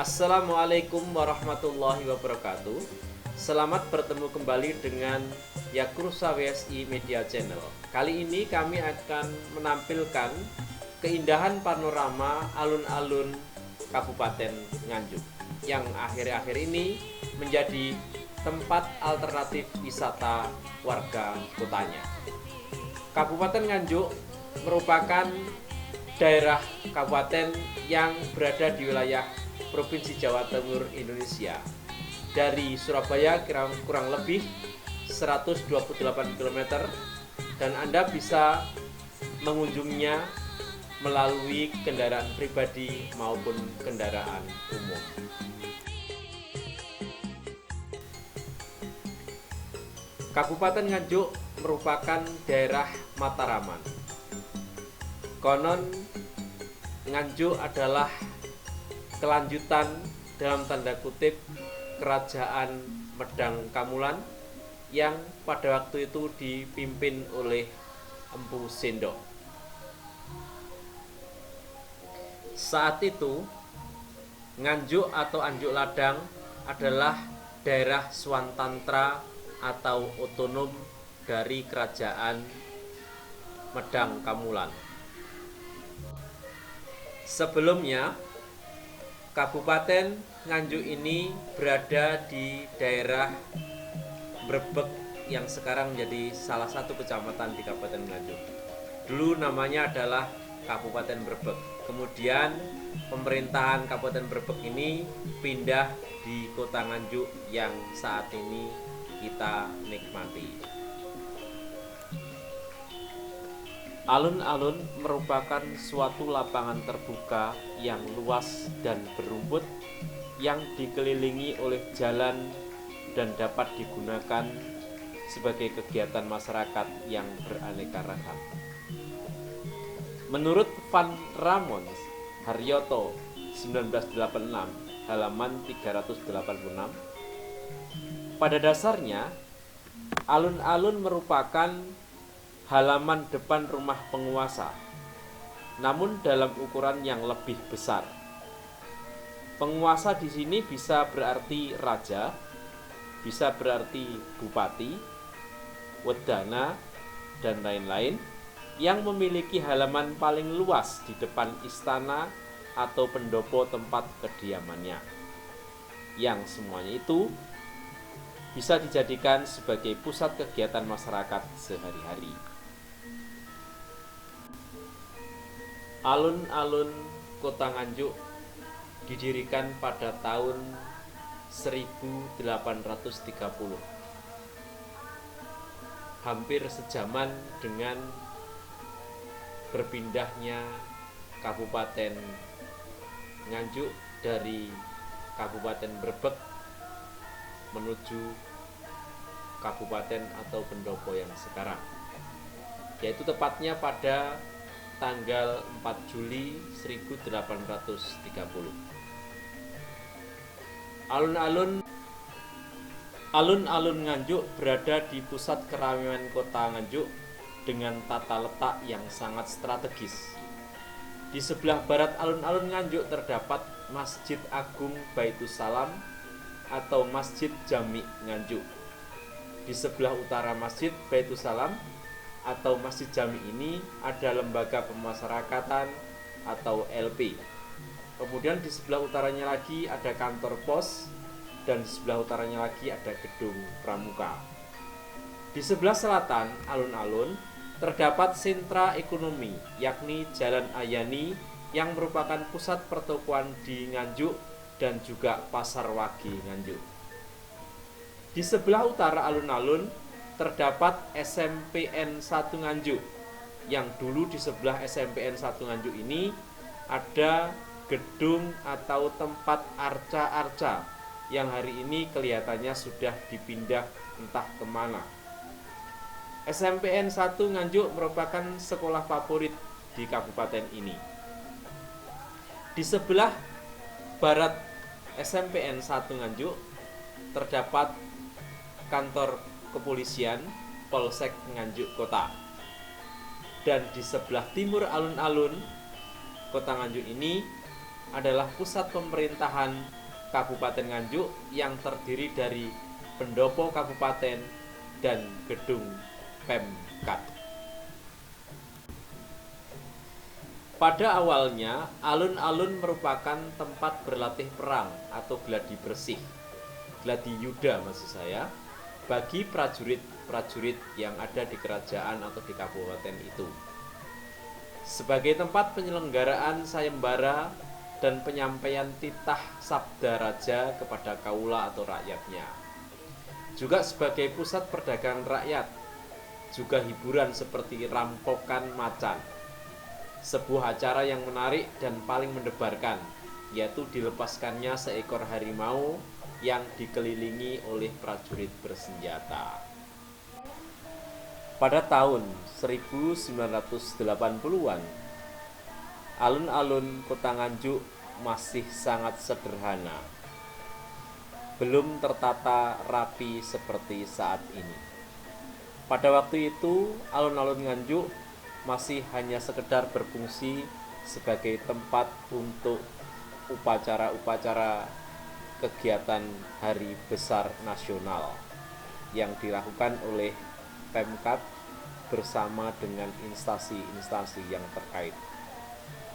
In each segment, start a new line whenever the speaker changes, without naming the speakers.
Assalamualaikum warahmatullahi wabarakatuh. Selamat bertemu kembali dengan Yakrusa WSI Media Channel. Kali ini kami akan menampilkan keindahan panorama alun-alun Kabupaten Nganjuk yang akhir-akhir ini menjadi tempat alternatif wisata warga kotanya. Kabupaten Nganjuk merupakan daerah kabupaten yang berada di wilayah Provinsi Jawa Timur, Indonesia. Dari Surabaya kurang lebih 128 km dan Anda bisa mengunjunginya melalui kendaraan pribadi maupun kendaraan umum. Kabupaten Nganjuk merupakan daerah mataraman. Konon Nganjuk adalah kelanjutan dalam tanda kutip kerajaan Medang Kamulan yang pada waktu itu dipimpin oleh Empu Sendok. Saat itu Nganjuk atau Anjuk Ladang adalah daerah swantantra atau otonom dari kerajaan Medang Kamulan. Sebelumnya Kabupaten Nganjuk ini berada di daerah Brebek yang sekarang menjadi salah satu kecamatan di Kabupaten Nganjuk. Dulu namanya adalah Kabupaten Brebek. Kemudian pemerintahan Kabupaten Brebek ini pindah di Kota Nganjuk yang saat ini kita nikmati. Alun-alun merupakan suatu lapangan terbuka yang luas dan berumput yang dikelilingi oleh jalan dan dapat digunakan sebagai kegiatan masyarakat yang beraneka ragam. Menurut Van Ramon Haryoto 1986 halaman 386, pada dasarnya alun-alun merupakan halaman depan rumah penguasa, namun dalam ukuran yang lebih besar. Penguasa di sini bisa berarti raja, bisa berarti bupati, wedana, dan lain-lain, yang memiliki halaman paling luas di depan istana atau pendopo tempat kediamannya, yang semuanya itu bisa dijadikan sebagai pusat kegiatan masyarakat sehari-hari. Alun-alun Kota Nganjuk didirikan pada tahun 1830. Hampir sejaman dengan berpindahnya Kabupaten Nganjuk dari Kabupaten Brebek menuju kabupaten atau pendopo yang sekarang, yaitu tepatnya pada tanggal 4 Juli 1830. Alun-alun Nganjuk berada di pusat keramaian Kota Nganjuk dengan tata letak yang sangat strategis. Di sebelah barat alun-alun Nganjuk terdapat Masjid Agung Baitus Salam atau Masjid Jami Nganjuk. Di sebelah utara Masjid Baitus Salam atau Masjid Jami ini ada lembaga pemasyarakatan atau LP. Kemudian di sebelah utaranya lagi ada kantor pos, dan di sebelah utaranya lagi ada gedung pramuka. Di sebelah selatan alun-alun terdapat sentra ekonomi, yakni Jalan Ayani yang merupakan pusat pertokoan di Nganjuk dan juga Pasar Wage Nganjuk. Di sebelah utara alun-alun terdapat SMPN 1 Nganjuk, yang dulu di sebelah SMPN 1 Nganjuk ini ada gedung atau tempat arca-arca yang hari ini kelihatannya sudah dipindah entah kemana. SMPN 1 Nganjuk merupakan sekolah favorit di kabupaten ini. Di sebelah barat SMPN 1 Nganjuk terdapat kantor kepolisian Polsek Nganjuk Kota. Dan di sebelah timur alun-alun Kota Nganjuk ini adalah pusat pemerintahan Kabupaten Nganjuk yang terdiri dari pendopo kabupaten dan gedung Pemkat. Pada awalnya, alun-alun merupakan tempat berlatih perang atau gladi bersih, gladi yuda maksud saya, bagi prajurit-prajurit yang ada di kerajaan atau di kabupaten itu. Sebagai tempat penyelenggaraan sayembara dan penyampaian titah sabda raja kepada kaula atau rakyatnya. Juga sebagai pusat perdagangan rakyat, juga hiburan seperti rampokan macan. Sebuah acara yang menarik dan paling mendebarkan, yaitu dilepaskannya seekor harimau yang dikelilingi oleh prajurit bersenjata. Pada tahun 1980-an, alun-alun Kota Nganjuk masih sangat sederhana, belum tertata rapi seperti saat ini. Pada waktu itu, alun-alun Nganjuk masih hanya sekedar berfungsi sebagai tempat untuk upacara-upacara kegiatan Hari Besar Nasional yang dilakukan oleh Pemkat bersama dengan instansi-instansi yang terkait.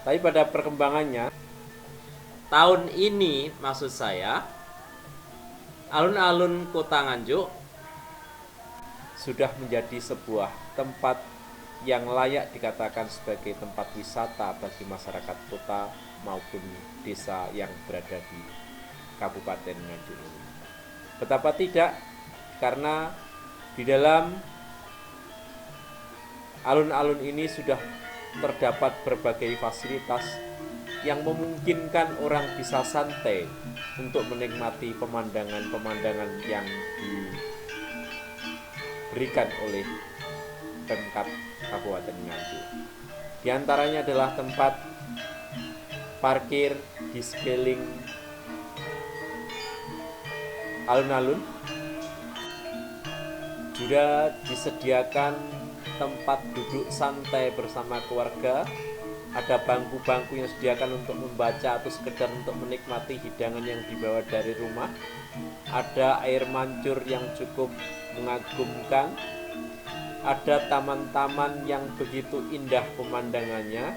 Tapi pada perkembangannya, tahun ini maksud saya, alun-alun Kota Nganjuk sudah menjadi sebuah tempat yang layak dikatakan sebagai tempat wisata bagi masyarakat kota maupun desa yang berada di Kabupaten Nganjuk ini. Betapa tidak, karena di dalam alun-alun ini sudah terdapat berbagai fasilitas yang memungkinkan orang bisa santai untuk menikmati pemandangan-pemandangan yang diberikan oleh Pemkat Kabupaten Nganjuk. Di antaranya adalah tempat parkir di sekeliling alun-alun, juga disediakan tempat duduk santai bersama keluarga, ada bangku-bangku yang disediakan untuk membaca atau sekedar untuk menikmati hidangan yang dibawa dari rumah, ada air mancur yang cukup mengagumkan, ada taman-taman yang begitu indah pemandangannya,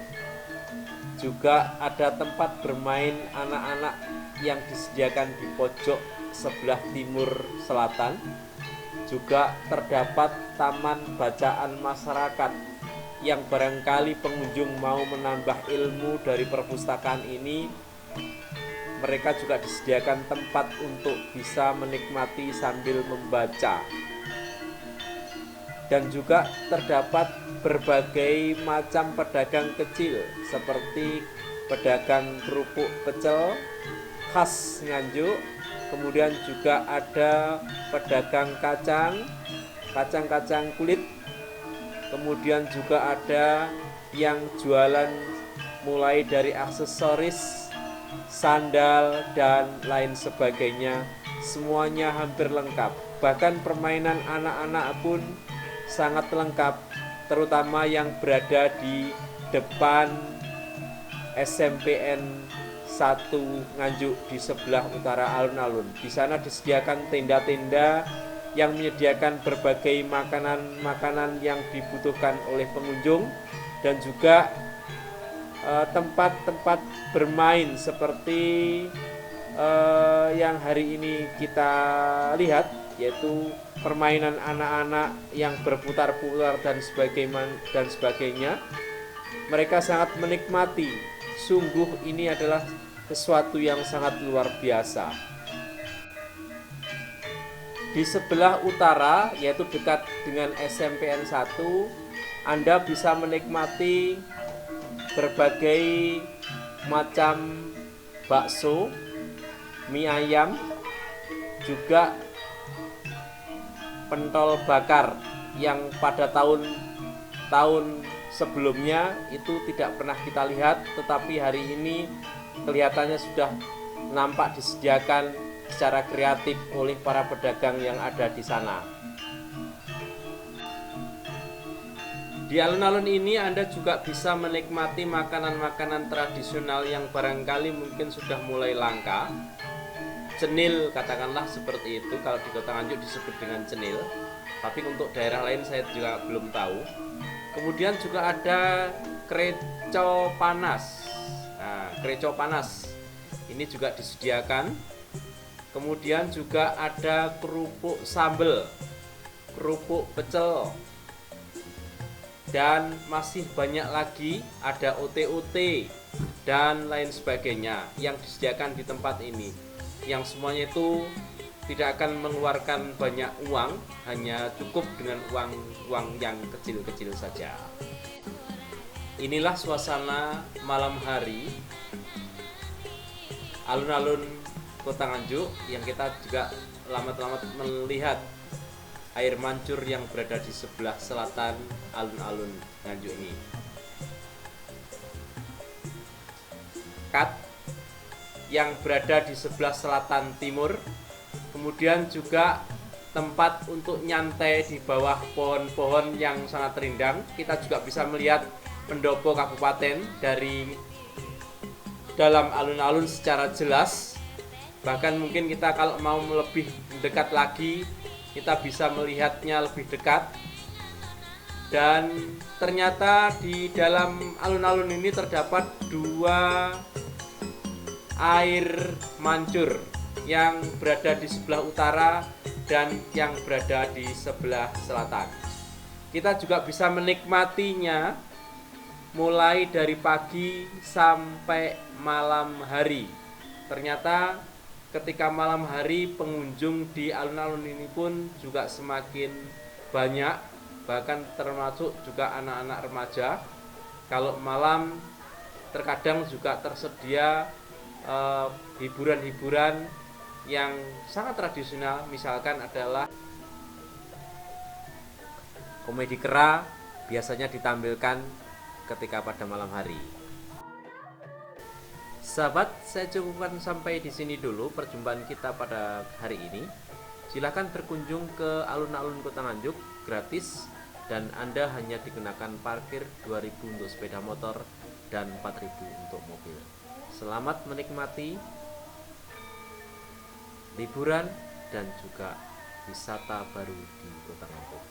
juga ada tempat bermain anak-anak yang disediakan di pojok sebelah timur selatan. Juga terdapat taman bacaan masyarakat yang barangkali pengunjung mau menambah ilmu dari perpustakaan ini, mereka juga disediakan tempat untuk bisa menikmati sambil membaca. Dan juga terdapat berbagai macam pedagang kecil seperti pedagang kerupuk pecel khas Nganjuk, kemudian juga ada pedagang kacang kulit, kemudian juga ada yang jualan mulai dari aksesoris, sandal, dan lain sebagainya. Semuanya hampir lengkap, bahkan permainan anak-anak pun sangat lengkap, terutama yang berada di depan SMPN 1 Nganjuk di sebelah utara alun-alun. Di sana disediakan tenda-tenda yang menyediakan berbagai makanan-makanan yang dibutuhkan oleh pengunjung, dan juga tempat-tempat bermain seperti yang hari ini kita lihat, yaitu permainan anak-anak yang berputar-putar dan sebagainya. Mereka sangat menikmati. Sungguh ini adalah sesuatu yang sangat luar biasa. Di sebelah utara, yaitu dekat dengan SMPN 1, Anda bisa menikmati berbagai macam bakso, mie ayam, juga pentol bakar yang pada tahun sebelumnya itu tidak pernah kita lihat, tetapi hari ini kelihatannya sudah nampak disediakan secara kreatif oleh para pedagang yang ada di sana. Di alun-alun ini Anda juga bisa menikmati makanan-makanan tradisional yang barangkali mungkin sudah mulai langka. Cenil katakanlah seperti itu, kalau di Kota Nganjuk disebut dengan cenil, tapi untuk daerah lain saya juga belum tahu. Kemudian juga ada kreco panas. Nah, kreco panas ini juga disediakan. Kemudian juga ada kerupuk sambal, kerupuk pecel, dan masih banyak lagi, ada ote-ote dan lain sebagainya yang disediakan di tempat ini, yang semuanya itu tidak akan mengeluarkan banyak uang, hanya cukup dengan uang yang kecil-kecil saja. Inilah suasana malam hari alun-alun Kota Nganjuk, yang kita juga lama-lama melihat air mancur yang berada di sebelah selatan alun-alun Nganjuk ini. Kat yang berada di sebelah selatan timur, kemudian juga tempat untuk nyantai di bawah pohon-pohon yang sangat rindang. Kita juga bisa melihat pendopo kabupaten dari dalam alun-alun secara jelas. Bahkan mungkin kita kalau mau lebih dekat lagi, kita bisa melihatnya lebih dekat. Dan ternyata di dalam alun-alun ini terdapat dua air mancur yang berada di sebelah utara dan yang berada di sebelah selatan. Kita juga bisa menikmatinya mulai dari pagi sampai malam hari. Ternyata ketika malam hari pengunjung di alun-alun ini pun juga semakin banyak, bahkan termasuk juga anak-anak remaja. Kalau malam terkadang juga tersedia hiburan-hiburan yang sangat tradisional, misalkan adalah komedi kera, biasanya ditampilkan ketika pada malam hari. Sahabat, saya cukupkan sampai di sini dulu perjumpaan kita pada hari ini. Silakan berkunjung ke alun-alun Kota Nganjuk gratis, dan Anda hanya dikenakan parkir 2.000 untuk sepeda motor dan 4.000 untuk mobil. Selamat menikmati liburan dan juga wisata baru di Kota Nganjuk.